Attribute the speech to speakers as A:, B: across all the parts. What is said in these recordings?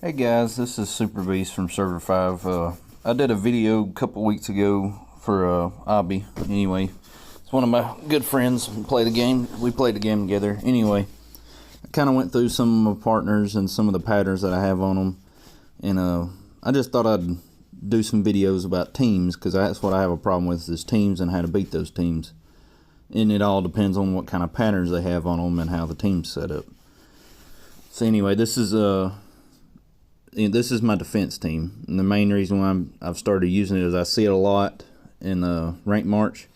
A: Hey guys, this is Super Beast from Server 5. I did a video a couple weeks ago for Abby. Anyway, it's one of my good friends. We played the game together. Anyway, I kind of went through some of my partners and some of the patterns that I have on them. And I just thought I'd do some videos about teams, because that's what I have a problem with, is teams and how to beat those teams. And it all depends on what kind of patterns they have on them and how the team's set up. So anyway, this is my defense team, and the main reason why I've started using it is I see it a lot in rank march,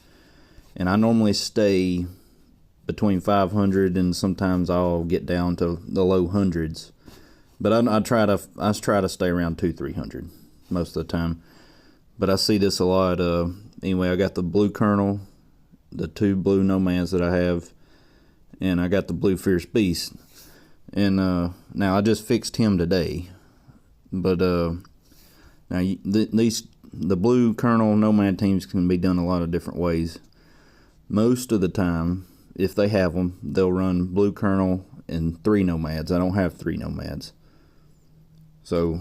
A: and I normally stay between 500 and sometimes I'll get down to the low hundreds, but I try to stay around 200-300 most of the time. But I see this a lot. Anyway, I got the blue colonel, the 2 blue nomads that I have, and I got the blue fierce beast. And now I just fixed him today. But now the blue colonel nomad teams can be done a lot of different ways. Most of the time, if they have them, they'll run blue colonel and 3 nomads. I don't have 3 nomads. So,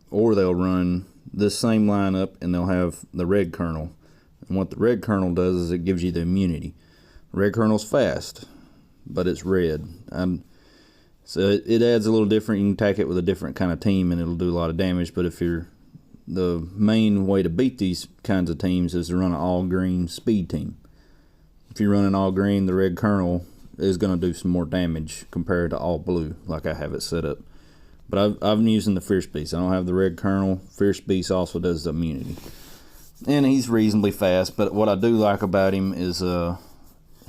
A: or they'll run this same lineup and they'll have the red colonel. And what the red colonel does is it gives you the immunity. Red colonel's fast, but it's red. So it adds a little different. You can attack it with a different kind of team and it'll do a lot of damage. But the main way to beat these kinds of teams is to run an all green speed team. If you run an all green, the red colonel is going to do some more damage compared to all blue, like I have it set up. But I've been using the fierce beast. I don't have the red colonel. Fierce beast also does the immunity, and he's reasonably fast. But what I do like about him is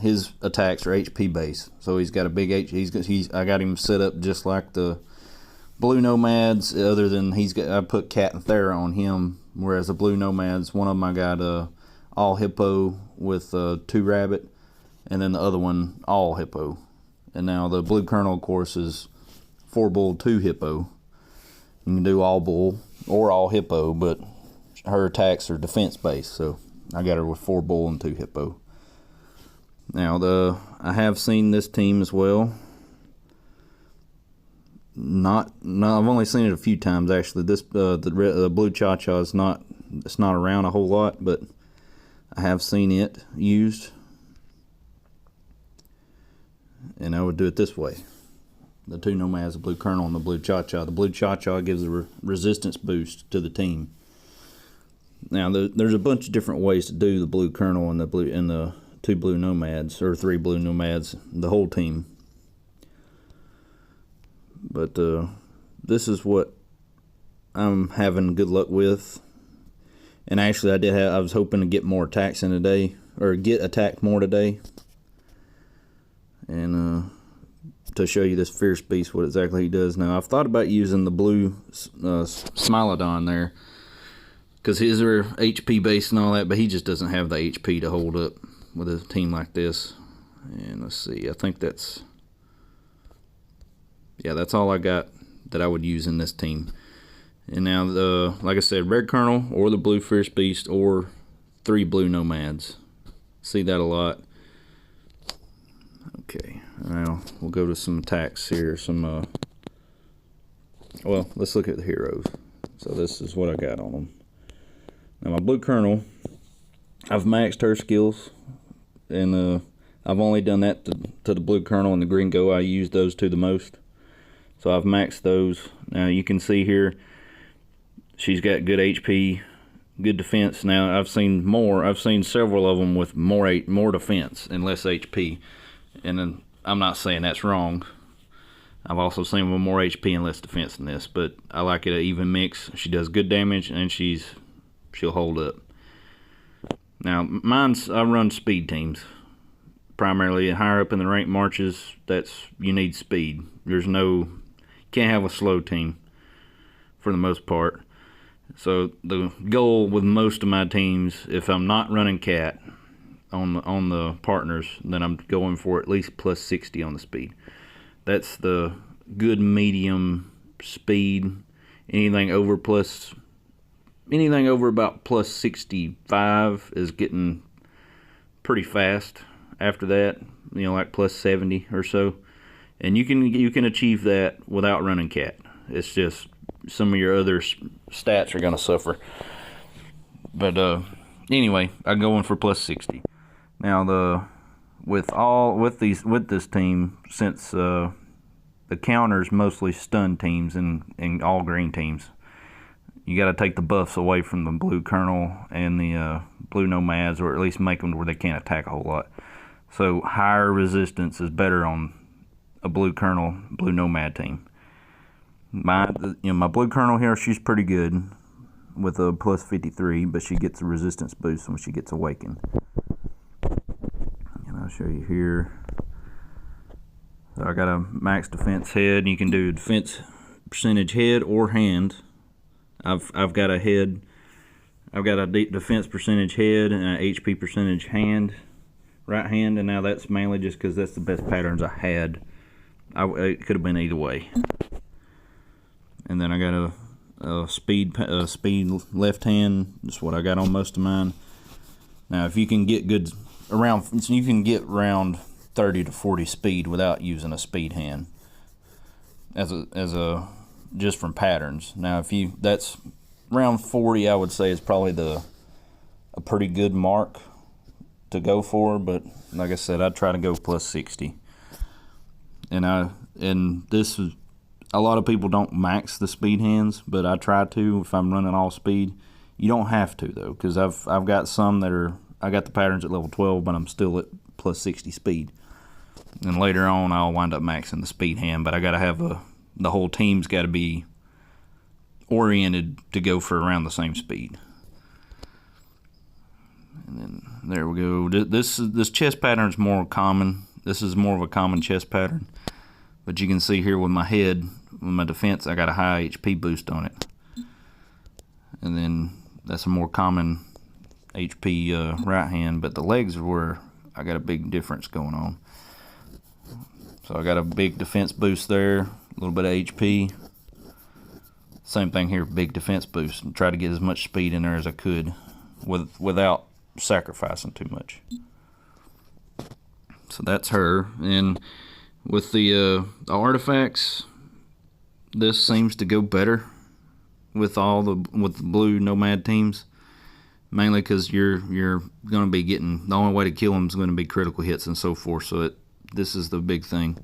A: his attacks are HP based, so he's got a big I got him set up just like the blue nomads, other than I put cat and Thera on him, whereas the blue nomads, one of them I got all hippo with 2 rabbit, and then the other one all hippo. And now the blue colonel, of course, is 4 bull 2 hippo. You can do all bull or all hippo, but her attacks are defense based, so I got her with 4 bull and 2 hippo. Now I have seen this team as well. I've only seen it a few times actually. This the blue cha-cha is not around a whole lot, but I have seen it used, and I would do it this way: the 2 nomads, the blue colonel, and the blue cha-cha. The blue cha-cha gives a resistance boost to the team. Now there's a bunch of different ways to do the blue colonel and the 2 blue nomads, or 3 blue nomads, the whole team. But this is what I'm having good luck with. And actually I was hoping to get more attacks in today, or get attacked more today. And to show you this fierce beast, what exactly he does. Now I've thought about using the blue Smilodon there, because his are HP based and all that, but he just doesn't have the HP to hold up with a team like this. And let's see, I think that's all I got that I would use in this team. And now like I said, red colonel or the blue fierce beast or 3 blue nomads. See that a lot. Okay, now we'll go to some attacks here. Well, let's look at the heroes. So this is what I got on them. Now my blue colonel, I've maxed her skills, and I've only done that to the blue colonel and the green go. I use those 2 the most, so I've maxed those. Now you can see here she's got good HP, good defense. Now I've seen several of them with more defense and less HP, and then I'm not saying that's wrong. I've also seen them with more HP and less defense than this, but I like it an even mix. She does good damage and she'll hold up. Now, I run speed teams. Primarily, higher up in the rank marches, you need speed. You can't have a slow team for the most part. So the goal with most of my teams, if I'm not running cat on the partners, then I'm going for at least plus 60 on the speed. That's the good medium speed. Anything over about plus 65 is getting pretty fast. After that, like plus 70 or so, and you can achieve that without running cat. It's just some of your other stats are going to suffer. But anyway, I'm going for plus 60. Now with this team, since the counters mostly stun teams and all green teams, you got to take the buffs away from the blue colonel and the blue nomads, or at least make them where they can't attack a whole lot. So higher resistance is better on a blue colonel, blue nomad team. My blue colonel here, she's pretty good with a plus 53, but she gets a resistance boost when she gets awakened. And I'll show you here. So I got a max defense head. You can do defense percentage head or hand. I've got a head. I've got a defense percentage head and an HP percentage hand, right hand, and now that's mainly just because that's the best patterns I had. It could have been either way. And then I got a speed left hand. That's what I got on most of mine. Now, if you can get you can get around 30 to 40 speed without using a speed hand, as a just from patterns. Now, that's around 40, I would say is probably a pretty good mark to go for. But like I said, I'd try to go plus 60. And this is, a lot of people don't max the speed hands, but I try to if I'm running all speed. You don't have to though, because I've got some that I got the patterns at level 12, but I'm still at plus 60 speed. And later on, I'll wind up maxing the speed hand, but I got to have the whole team's got to be oriented to go for around the same speed. And then there we go. This chest pattern is more common. This is more of a common chest pattern. But you can see here with my head, with my defense, I got a high HP boost on it. And then that's a more common HP right hand, but the legs are where I got a big difference going on. So I got a big defense boost there, a little bit of HP. Same thing here, big defense boost, and try to get as much speed in there as I could without sacrificing too much. So that's her. And with the artifacts, this seems to go better with the blue nomad teams, mainly because you're going to be getting, the only way to kill them is going to be critical hits and so forth. So this is the big thing.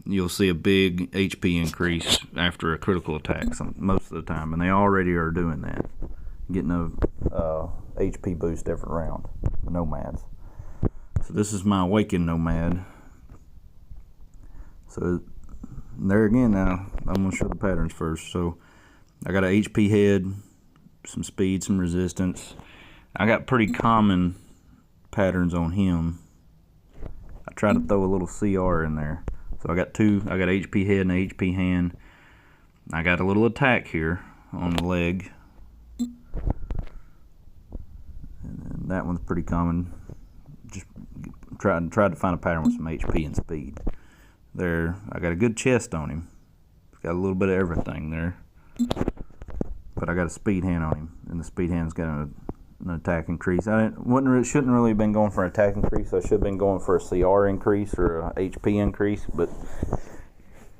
A: You'll see a big HP increase after a critical attack most of the time, and they already are doing that, getting a HP boost every round, the nomads. So this is my awakened nomad. So there again, now I'm going to show the patterns first. So I got an HP head, some speed, some resistance. I got pretty common patterns on him. I try to throw a little CR in there. So I got HP head and HP hand. I got a little attack here on the leg. And then that one's pretty common. Just tried to find a pattern with some HP and speed. There, I got a good chest on him. It's got a little bit of everything there. But I got a speed hand on him, and the speed hand's got an attack increase. Shouldn't really have been going for an attack increase. I should have been going for a CR increase or a HP increase, but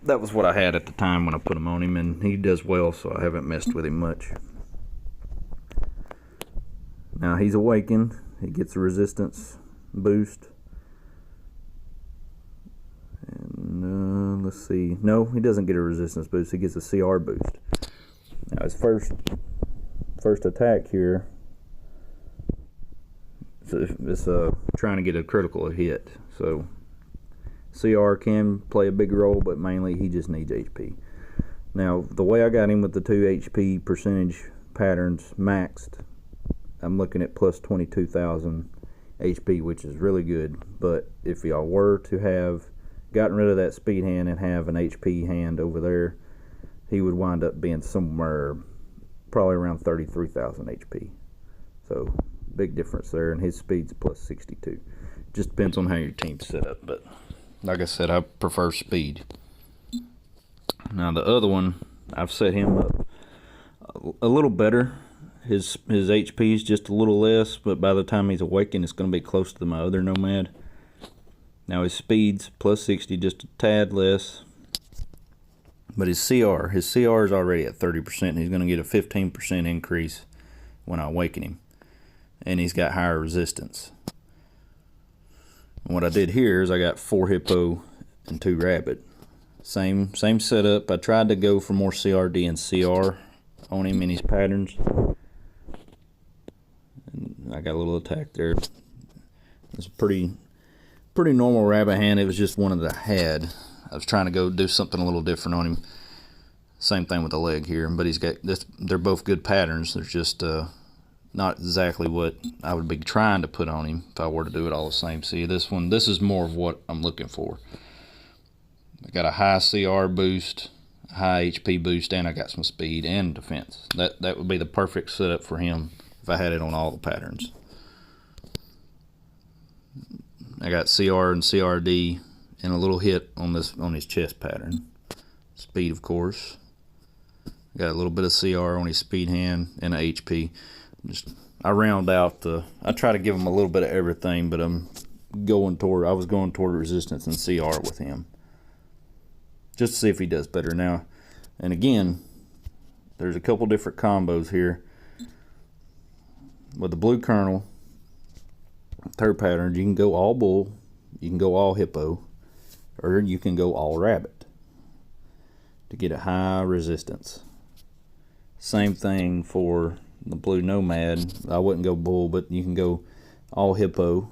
A: that was what I had at the time when I put him on him, and he does well, so I haven't messed with him much. Now he's awakened. He gets a resistance boost. And let's see. No, he doesn't get a resistance boost. He gets a CR boost. Now his first attack here, it's trying to get a critical hit. So CR can play a big role, but mainly he just needs HP. Now the way I got him with the 2 HP percentage patterns maxed, I'm looking at plus 22,000 HP, which is really good. But if y'all were to have gotten rid of that speed hand and have an HP hand over there, he would wind up being somewhere probably around 33,000 HP. So big difference there, and his speed's plus 62. Just depends on how your team's set up, but like I said, I prefer speed. Now the other one, I've set him up a little better. His HP is just a little less, but by the time he's awakened, it's going to be close to my other nomad. Now his speed's plus 60, just a tad less. But his CR is already at 30%. He's going to get a 15% increase when I awaken him. And he's got higher resistance. And what I did here is I got 4 hippo and 2 rabbit. Same setup. I tried to go for more CRD and CR on him in his patterns. And I got a little attack there. It's a pretty normal rabbit hand. It was just one that I had. I was trying to go do something a little different on him. Same thing with the leg here, but he's got this. They're both good patterns. They're just not exactly what I would be trying to put on him if I were to do it all the same. See, this is more of what I'm looking for. I got a high CR boost, a high HP boost, and I got some speed and defense. That would be the perfect setup for him if I had it on all the patterns. I got CR and CRD and a little hit on his chest pattern. Speed, of course. Got a little bit of CR on his speed hand and a HP. I round out I try to give him a little bit of everything, but I was going toward resistance and CR with him, just to see if he does better now. And again, there's a couple different combos here. With the blue kernel, third pattern, you can go all bull, you can go all hippo, or you can go all rabbit to get a high resistance. Same thing for the blue nomad. I wouldn't go bull, but you can go all hippo,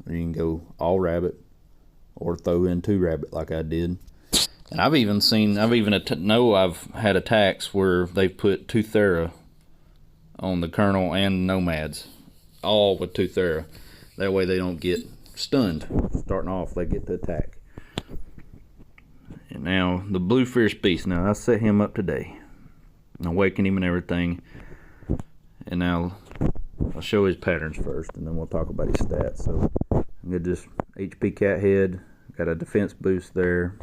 A: or you can go all rabbit, or throw in 2 rabbit like I did. And I've had attacks where they've put 2 Thera on the kernel and nomads, all with 2 Thera. That way they don't get stunned. Starting off, they get the attack. And now the blue fierce beast. Now I set him up today. Awaken him and everything. And now I'll show his patterns first, and then we'll talk about his stats. So I got this HP cat head, got a defense boost there,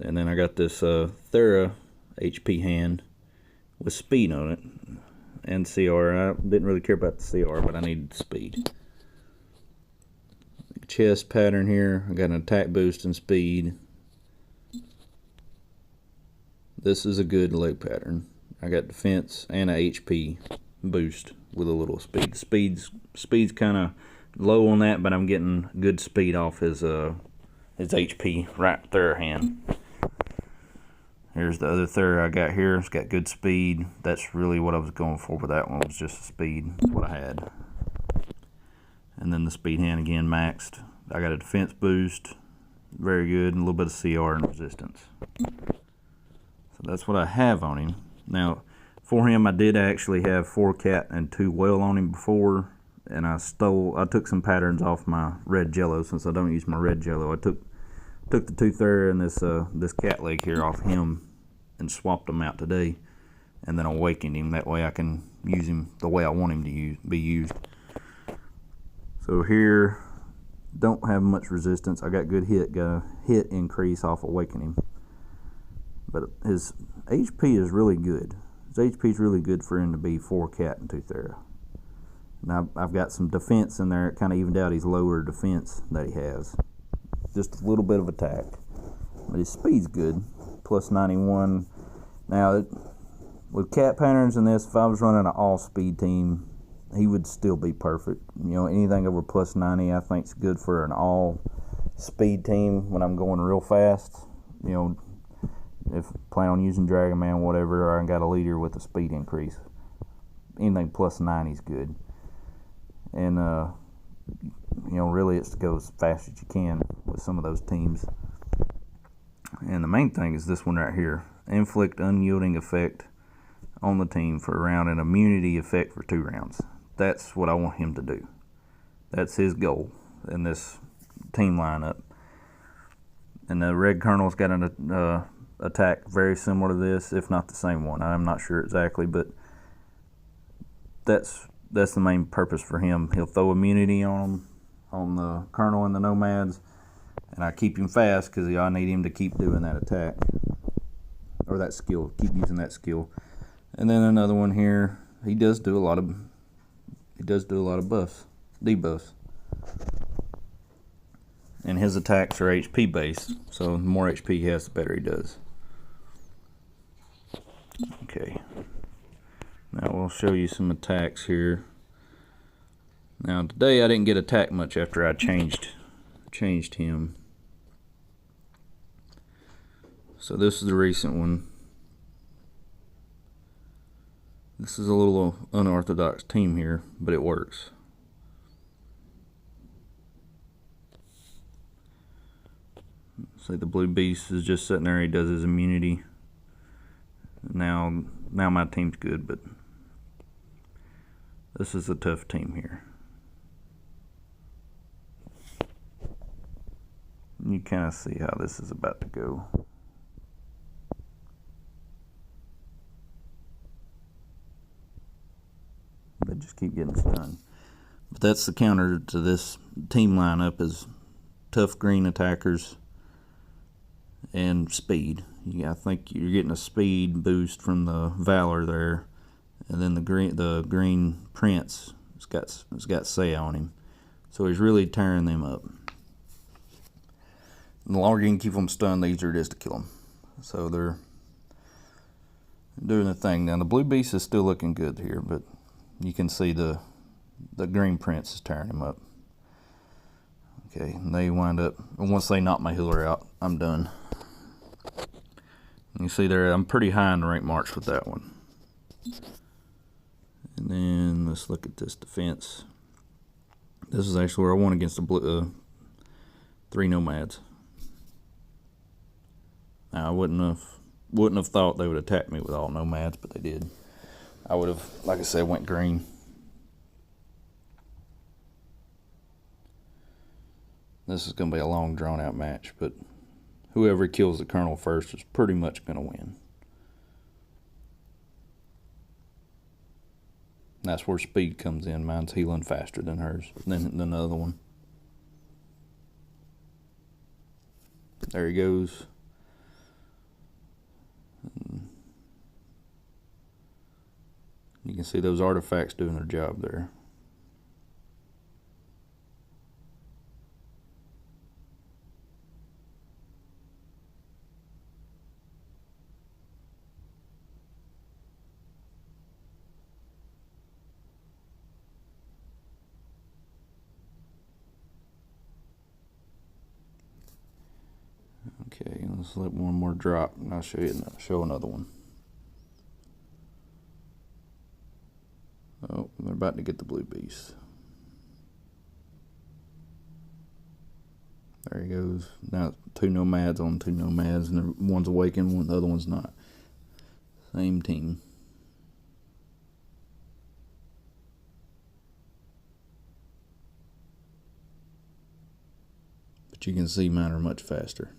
A: and then I got this Thera HP hand with speed on it and CR. I didn't really care about the CR, but I needed speed. Chest pattern here, I got an attack boost and speed. This is a good leg pattern. I got defense and a HP boost with a little speed. Speed's kind of low on that, but I'm getting good speed off his HP right Thera hand. Here's the other Thera I got here. It's got good speed. That's really what I was going for with that one, was just the speed. That's what I had. And then the speed hand again maxed. I got a defense boost, very good, and a little bit of CR and resistance. So that's what I have on him. Now, for him, I did actually have 4 cat and 2 whale on him before, and I took some patterns off my red jello since I don't use my red jello. I took the 2 Thera and this cat leg here off him and swapped them out today, and then awakened him. That way I can use him the way I want him to be used. So here, don't have much resistance. I got good hit, got a hit increase off awakening. But his HP is really good. His HP is really good for him to be 4 cat and 2 Thera. Now I've got some defense in there. It kind of evened out his lower defense that he has. Just a little bit of attack. But his speed's good, plus 91. Now, with cat patterns in this, if I was running an all-speed team, he would still be perfect. You know, anything over plus 90 I think is good for an all-speed team when I'm going real fast. You know, if I plan on using Dragon Man, whatever, or I got a leader with a speed increase. Anything plus 90 is good. And, you know, really it's to go as fast as you can with some of those teams. And the main thing is this one right here. Inflict unyielding effect on the team for a round and immunity effect for 2 rounds. That's what I want him to do. That's his goal in this team lineup. And the red Colonel's got an attack very similar to this, if not the same one. I'm not sure exactly, but that's the main purpose for him. He'll throw immunity on the Colonel and the Nomads, and I keep him fast because I need him to keep doing that attack or that skill. Keep using that skill. And then another one here. He does do a lot of buffs, debuffs. And his attacks are HP based, so the more HP he has, the better he does. Okay, now we'll show you some attacks here. Now today I didn't get attacked much after I changed him. So this is the recent one. This is a little unorthodox team here, but it works. See, the blue beast is just sitting there. He does his immunity. Now my team's good, but this is a tough team here. You kind of see how this is about to go. They just keep getting stunned. But that's the counter to this team lineup, is tough green attackers and speed. I think you're getting a speed boost from the Valor there, and then the green Prince has got say on him, so he's really tearing them up. And the longer you can keep them stunned, the easier it is to kill them. So they're doing the thing. Now the blue beast is still looking good here, but you can see the green Prince is tearing him up. Okay, and they wind up, once they knock my healer out, I'm done. You see there, I'm pretty high in the rank march with that one. And then let's look at this defense. This is actually where I won against the 3 nomads. Now I wouldn't have thought they would attack me with all nomads, but they did. I would have, like I said, went green. This is going to be a long, drawn-out match, but whoever kills the colonel first is pretty much going to win. That's where speed comes in. Mine's healing faster than hers, than the other one. There he goes. You can see those artifacts doing their job there. Okay, let's let one more drop, and I'll show another one. Oh, they're about to get the blue beast. There he goes. Now 2 nomads on 2 nomads, and one's awakened, the other one's not. Same team. But you can see mine are much faster.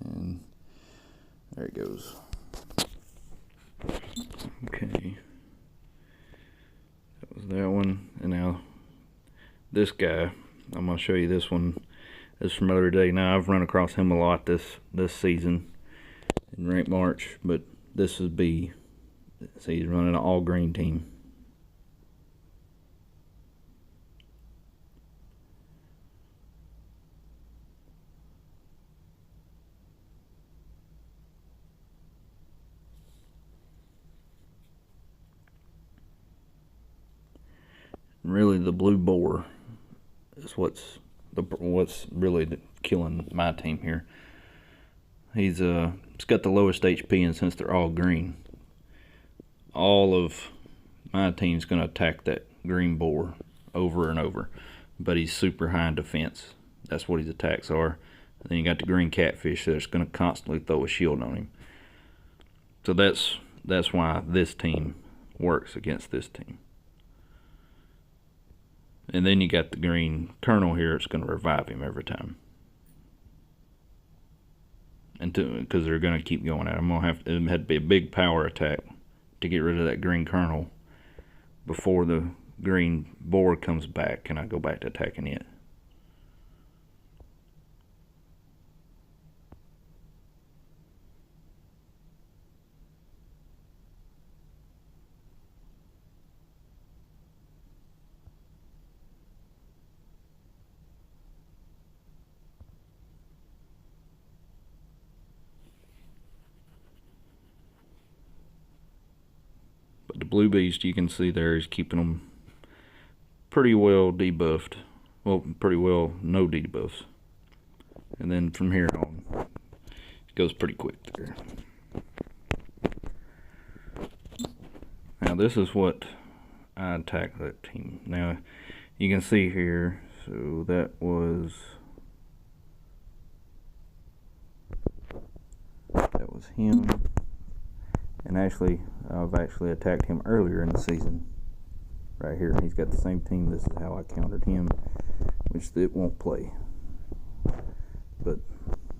A: And there it goes. Okay. That was that one. And now this guy, I'm going to show you this one. This is from the other day. Now I've run across him a lot this season in rank march, but this is B. See, he's running an all green team. Really, the blue boar is what's really killing my team here. He's got the lowest HP, and since they're all green, all of my team's going to attack that green boar over and over. But he's super high in defense. That's what his attacks are. And then you got the green catfish that's going to constantly throw a shield on him. So that's why this team works against this team. And then you got the green colonel here. It's going to revive him every time. And because they're going to keep going at him. It had to be a big power attack to get rid of that green colonel before the green boar comes back and I go back to attacking it. blue beast, you can see there is keeping them pretty well debuffed. Well, pretty well no debuffs. And then from here on, it goes pretty quick there. Now this is what I attacked that team. Now you can see here, so that was him. And actually, I've actually attacked him earlier in the season. Right here, he's got the same team. This is how I countered him, which it won't play. But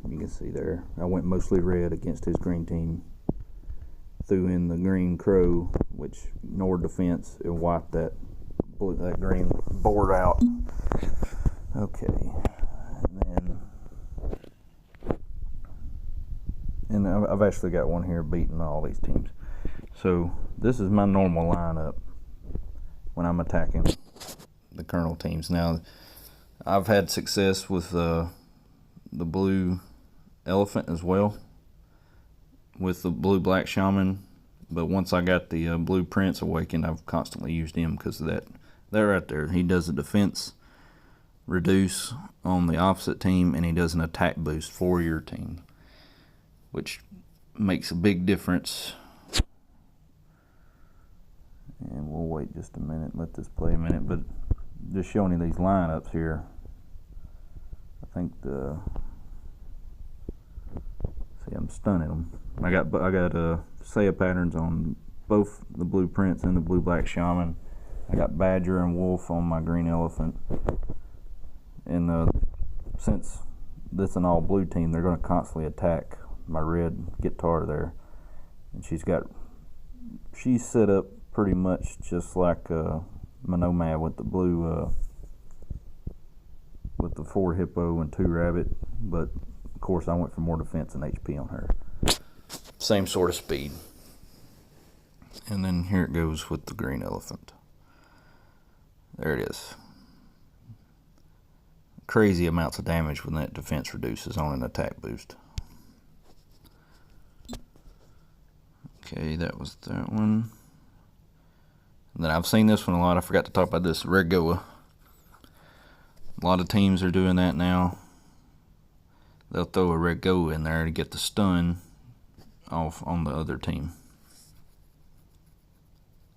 A: you can see there, I went mostly red against his green team. Threw in the green crow, which ignored defense and wiped that green board out. Okay, and I've actually got one here beating all these teams. So this is my normal lineup when I'm attacking the Colonel teams. Now, I've had success with the blue elephant as well, with the blue black shaman, but once I got the blue prince awakened, I've constantly used him because of that. That right there, he does a defense reduce on the opposite team, and he does an attack boost for your team, which makes a big difference. And we'll wait just a minute, let this play a minute, but just showing you these lineups here. I think see, I'm stunning them. I got Saya patterns on both the blue prince and the blue black shaman. I got badger and wolf on my green elephant. And since this is an all blue team, they're going to constantly attack my red guitar there. And she's set up pretty much just like my nomad with the blue, with the 4 hippo and 2 rabbit, but of course I went for more defense and HP on her. Same sort of speed. And then here it goes with the green elephant. There it is. Crazy amounts of damage when that defense reduces on an attack boost. Okay, that was that one. And then I've seen this one a lot. I forgot to talk about this. Red Goa. A lot of teams are doing that now. They'll throw a Red Goa in there to get the stun off on the other team.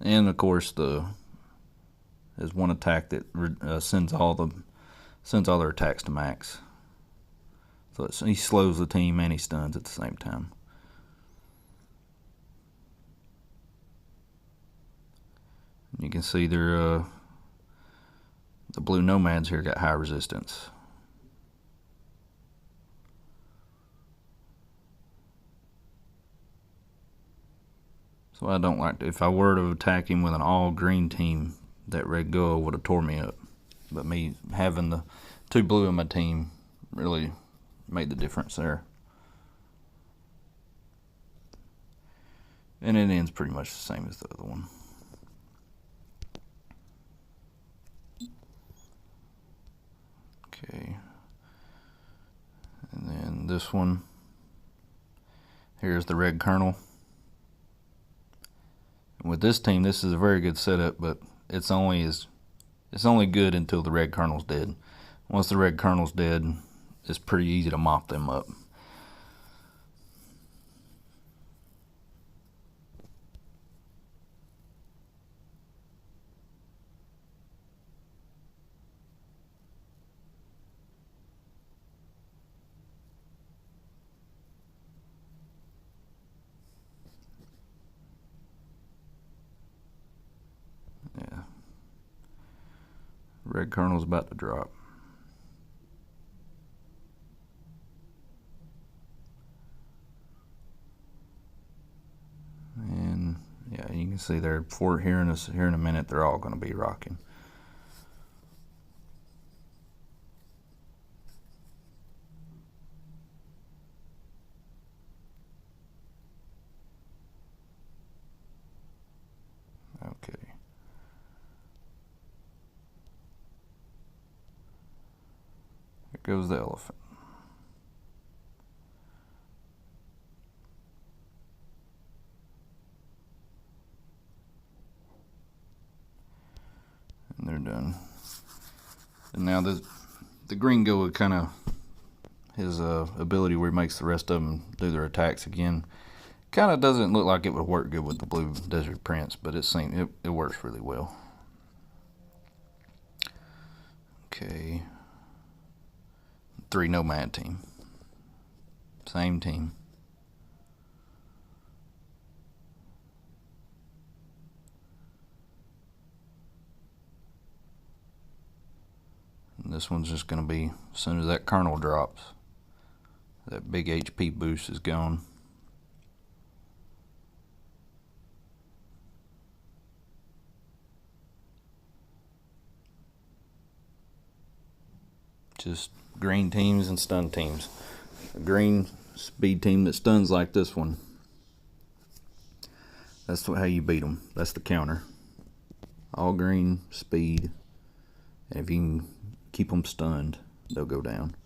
A: And of course, there's one attack that sends all their attacks to max. So he slows the team and he stuns at the same time. You can see the blue nomads here got high resistance. So I don't like to, if I were to attack him with an all green team, that Red Goa would have tore me up. But me having the 2 blue in my team really made the difference there. And it ends pretty much the same as the other one. Okay. And then this one, here's the red colonel. And with this team, this is a very good setup, but it's only good until the red colonel's dead. Once the red colonel's dead, it's pretty easy to mop them up. Yeah. Red colonel's about to drop. And yeah, you can see there here in a minute they're all going to be rocking. Okay. Here goes the elephant. done. And now the green go would kind of his ability where he makes the rest of them do their attacks again. Kind of doesn't look like it would work good with the blue Desert Prince, but it works really well. Okay. 3 nomad team. Same team. And this one's just going to be, as soon as that kernel drops, that big HP boost is gone. Just green teams and stun teams. A green speed team that stuns like this one. That's how you beat them. That's the counter. All green, speed, and if you can keep them stunned, they'll go down.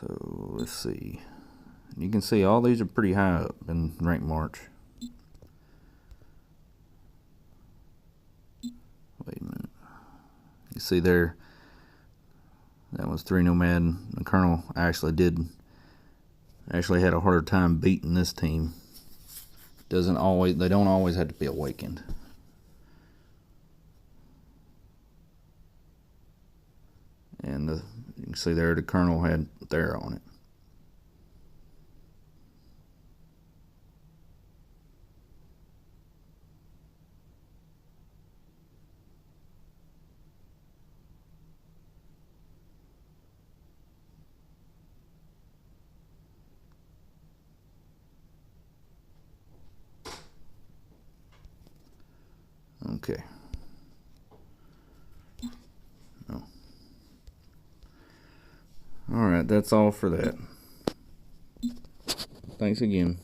A: So let's see. You can see all these are pretty high up in rank March. Wait a minute. You see there, that was 3 nomad. The Colonel actually had a harder time beating this team. They don't always have to be awakened. And you can see there the Colonel had there on it. Okay. Oh. All right, that's all for that. Thanks again.